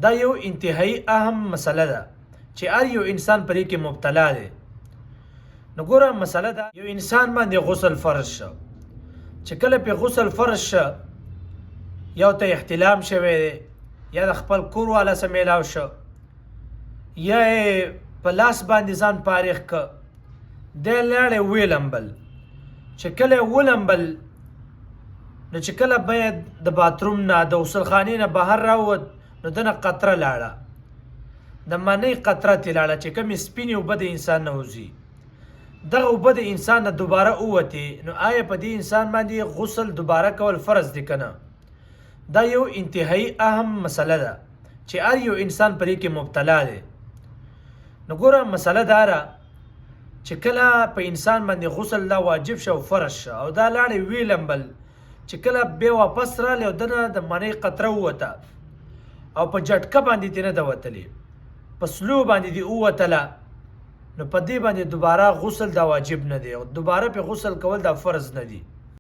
دا یو انتهایی اهم مسله ده چې هر یو انسان پرې کې مبتلا دی. نو ګوره مسله ده، یو انسان باندې غسل فرض شه، چې کله پې غسل فرض شه، یو ته احتلام شوی دی، یا د خپل کور والا سره میلاو شه، یا یې په لاس باندې ځان فارغ که، دی لاړې ویلمبل. چې کله یې ولمبل نو چې کله باید د باتروم نه د غسلخانې نه بهر راووت نو دنه قطره لاړه، د منۍ قطره ترې لاړه چې کومې سپینې اوبه د انسان نه وځي، دغه اوبه د انسان نه دوباره ووتې، نو آیا په دې انسان باندې غسل دوباره کول فرض دی که نه؟ دا یو انتهایی اهم مسله ده چې هر یو انسان پرې کې مبتلا دی. نو ګوره مسله دا ده چې کله په انسان باندې غسل دا واجب شه او فرض شه او دا لاړې ویلمبل، چې کله بیا واپس رالی او دنه د منۍ قطره ووته او په جټکه باندې دې نه ده وتلې، په سلو باندې دې ووتله، نو په دې باندې دوباره غسل دا واجب نه دی او دوباره پې غسل کول دا فرض نه دی.